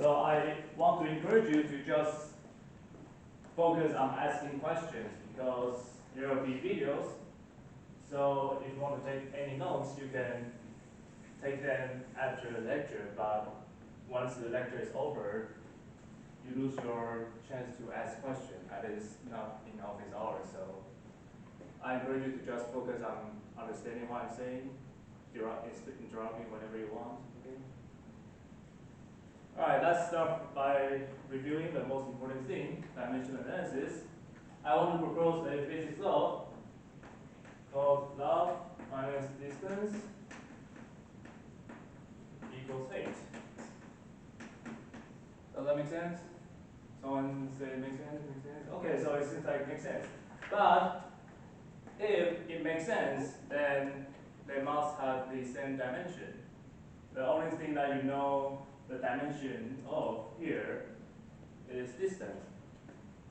So I want to encourage you to just focus on asking questions because there will be videos. So if you want to take any notes, you can take them after the lecture. But once the lecture is over, you lose your chance to ask questions. That is not in office hours. So I encourage you to just focus on understanding what I'm saying. Interrupt me whenever you want. Okay. All right, let's start by reviewing the most important thing, dimensional analysis. I want to propose a physics law called love minus distance equals height. Does that make sense? Someone say it makes sense? Makes sense? Okay, so it seems like it makes sense. But if it makes sense, then they must have the same dimension. The only thing that you know the dimension of here is distance,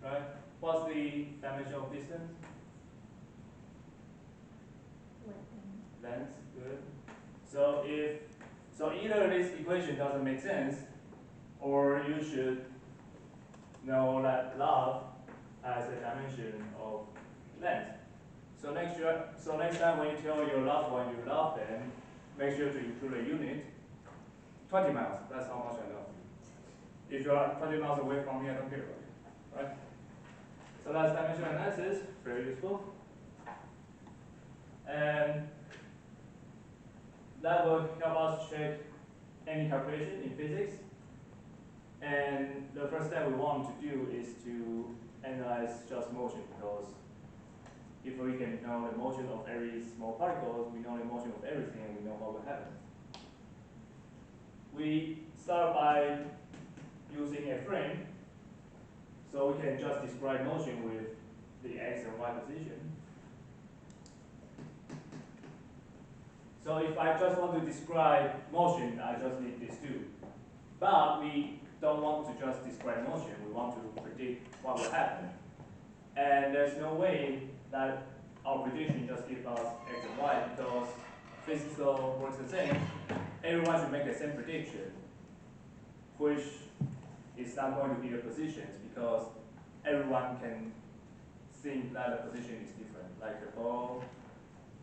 right? What's the dimension of distance? Length, good. So either this equation doesn't make sense, or you should know that love has a dimension of length. So next time when you tell your loved one you love them, make sure to include a unit. 20 miles, that's how much I love you. If you are 20 miles away from me, I don't care about you, right? So that's dimensional analysis, very useful. And that will help us check any calculation in physics. And the first step we want to do is to analyze just motion, because if we can know the motion of every small particle, we know the motion of everything, and we know what will happen. We start by using a frame, so we can just describe motion with the x and y position. So if I just want to describe motion, I just need these two. But we don't want to just describe motion, we want to predict what will happen. And there's no way that our prediction just gives us x and y, because physics law works the same. Everyone should make the same prediction, which is not going to be the positions, because everyone can think that the position is different. Like the ball,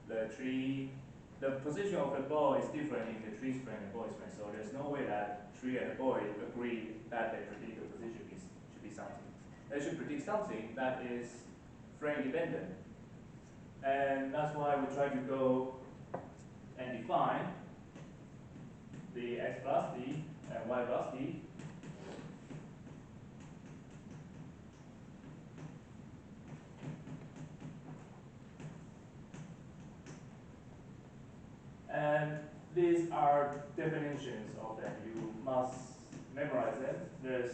the tree, the position of the ball is different in the tree's frame and the boy's frame. So there's no way that tree and the boy agree that they predict the position should be something. They should predict something that is frame dependent. And that's why we try to go and define the x velocity and y velocity. And these are definitions of them. You must memorize them. There's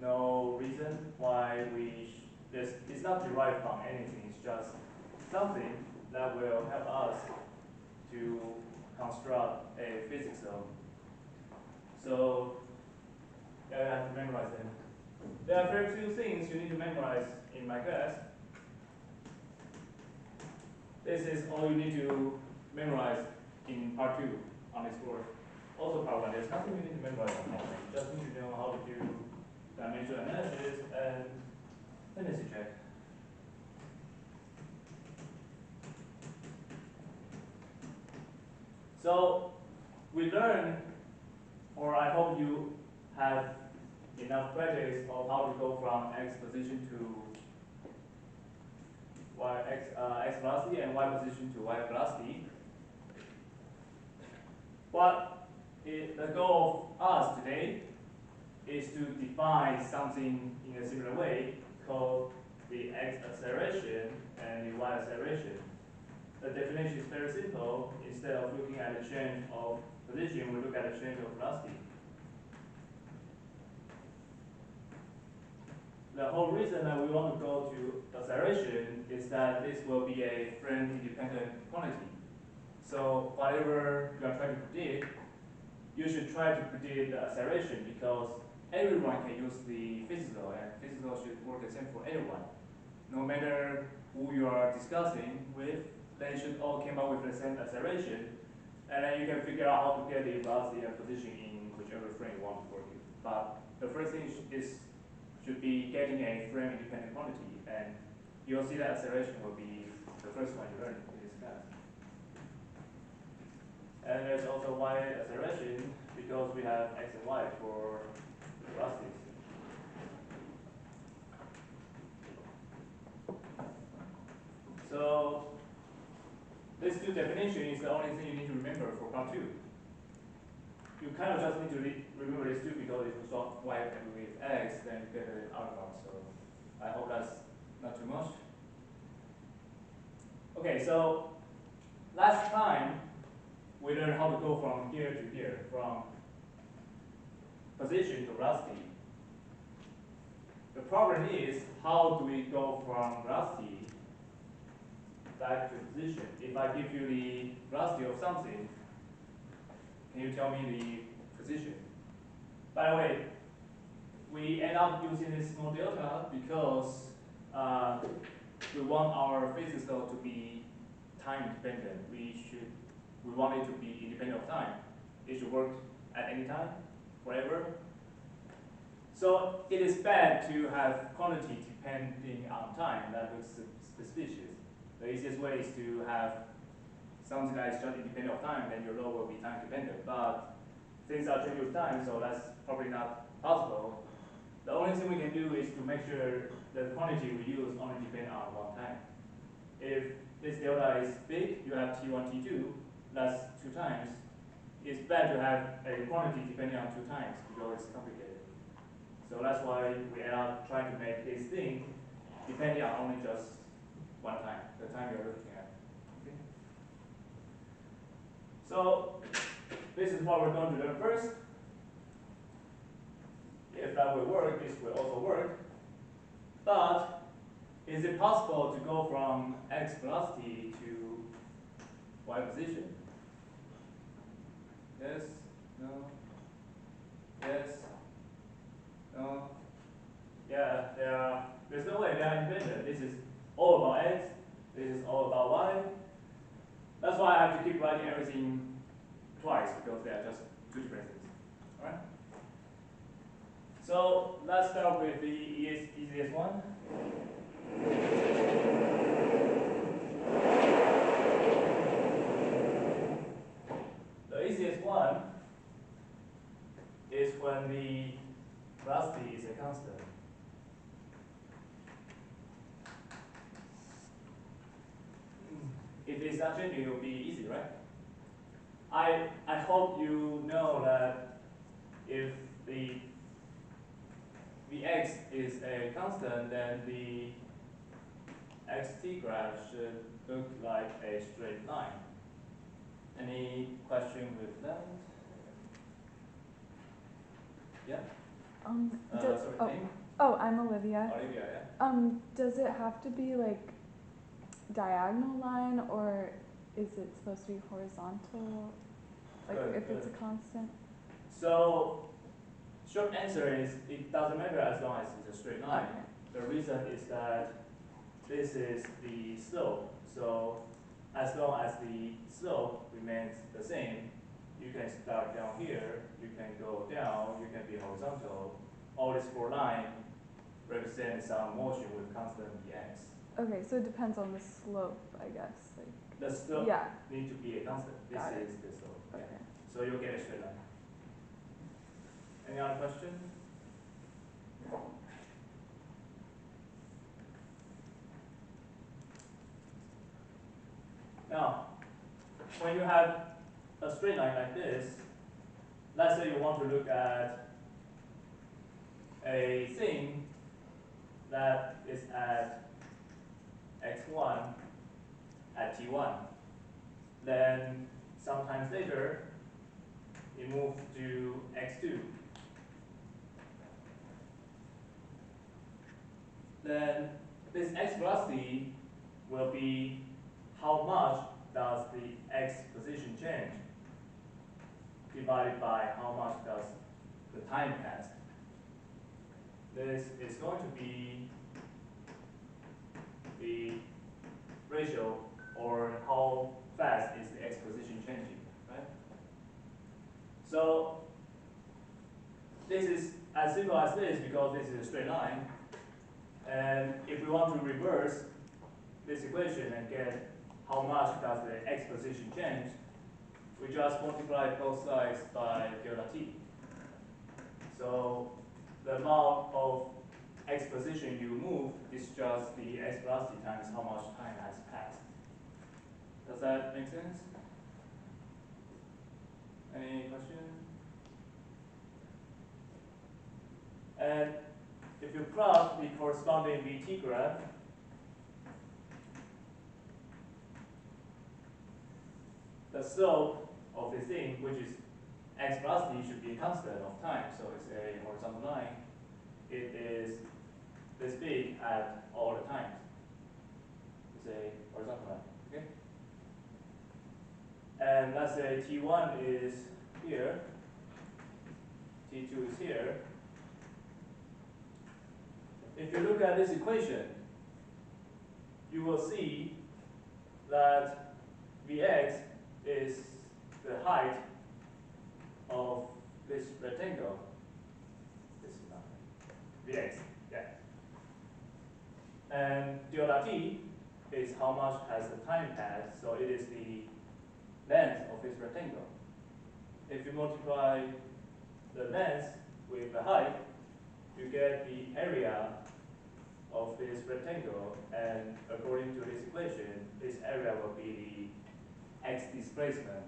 no reason why it's not derived from anything. It's just something that will help us to construct a physics law. So you have to memorize them. There are very few things you need to memorize in my class. This is all you need to memorize in part 2 on this course. Also part 1, there's nothing you need to memorize on part 1. You just need to know how to do dimensional analysis and tendency check. So we learn, or I hope you have enough practice of how to go from x position to x velocity and y position to y velocity. But the goal of us today is to define something in a similar way called the x acceleration and the y acceleration. The definition is very simple. Instead of looking at the change of position, we look at the change of velocity. The whole reason that we want to go to acceleration is that this will be a frame-independent quantity. So whatever you are trying to predict, you should try to predict the acceleration, because everyone can use the physics law, and physics law should work the same for everyone. No matter who you are discussing with, they should all come up with the same acceleration, and then you can figure out how to get the velocity and position in whichever frame you want to work with. But the first thing should be getting a frame independent quantity, and you'll see that acceleration will be the first one you learn in this class. And there's also y acceleration because we have x and y for velocities. So this two definition is the only thing you need to remember for part 2. You kind of just need to remember these two because if you solve y with x, then you get an outcome. So I hope that's not too much. Okay, so last time we learned how to go from here to here, from position to velocity. The problem is, how do we go from velocity back to position? If I give you the velocity of something, can you tell me the position? By the way, we end up using this small delta because we want our physics law to be time dependent. We want it to be independent of time. It should work at any time, forever. So it is bad to have quantity depending on time. That looks suspicious. The easiest way is to have something that is just independent of time, then your law will be time dependent. But things are changing with time, so that's probably not possible. The only thing we can do is to make sure the quantity we use only depends on one time. If this delta is big, you have T1, T2, that's 2 times. It's bad to have a quantity depending on 2 times because it's complicated. So that's why we end up trying to make this thing depending on only just one time, the time you're looking at. Okay? So this is what we're going to learn first. If that will work, this will also work. But is it possible to go from x velocity to y position? Yes? No? Yes? No? Yeah, there's no way they are independent. This is all about x, this is all about y. That's why I have to keep writing everything twice because they are just 2 different things. Alright? So let's start with the easiest one. The easiest one is when the velocity is a constant. If it's not changing, it will be easy, right? I hope you know that if the x is a constant, then the xt graph should look like a straight line. Any question with that? Yeah? Sorry, name? I'm Olivia. Olivia, yeah. Does it have to be like diagonal line or is it supposed to be horizontal? Like if it's a constant? So short answer is it doesn't matter as long as it's a straight line. Okay. The reason is that this is the slope. So as long as the slope remains the same, you can start down here, you can go down, you can be horizontal. All these 4 lines represent some motion with constant dx. Okay, so it depends on the slope, I guess. Like, The slope yeah. needs to be a constant. This Got is it. the slope. Okay. Yeah. So you'll get a straight line. Any other question? Now, when you have a straight line like this, let's say you want to look at a thing that is at x1 at t1. Then sometimes later, it moves to x2. Then this x velocity will be how much does the x position change divided by how much does the time pass. This is going to be the ratio or how fast is the x position changing, right? So this is as simple as this because this is a straight line. And if we want to reverse this equation and get how much does the x position change, we just multiply both sides by delta t. So the amount of x position you move is just the x velocity times how much time has passed. Does that make sense? Any question? And if you plot the corresponding VT graph, the slope of the thing, which is x velocity, should be a constant of time. So it's a horizontal line. It is this big at all the times. It's a horizontal line. Okay? And let's say T1 is here, T2 is here. If you look at this equation, you will see that Vx is the height of this rectangle. This is not Vx, yeah. And delta t is how much has the time passed, so it is the length of this rectangle. If you multiply the length with the height, you get the area of this rectangle, and according to this equation, this area will be the x displacement,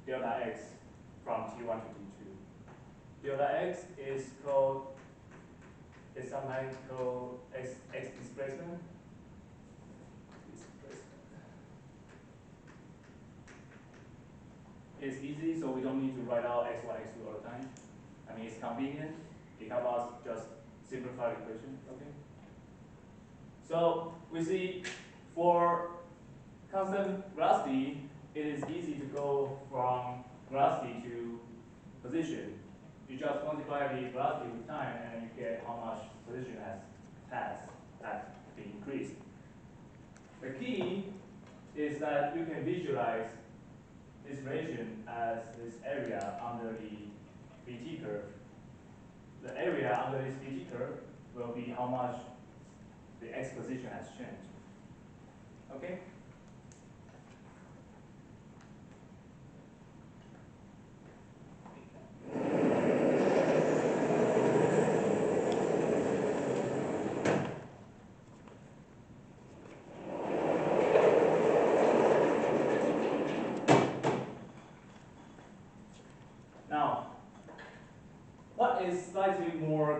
delta x from T1 to T2. Delta x is sometimes called x displacement. It's easy, so we don't need to write out x1, x2 all the time. I mean, it's convenient. It helps us just simplify the equation. Okay. So we see for constant velocity, it is easy to go from velocity to position. You just multiply the velocity with time, and you get how much position has been increased. The key is that you can visualize this region as this area under the VT curve. The area under this VT curve will be how much the x position has changed. Okay? Now, what is slightly more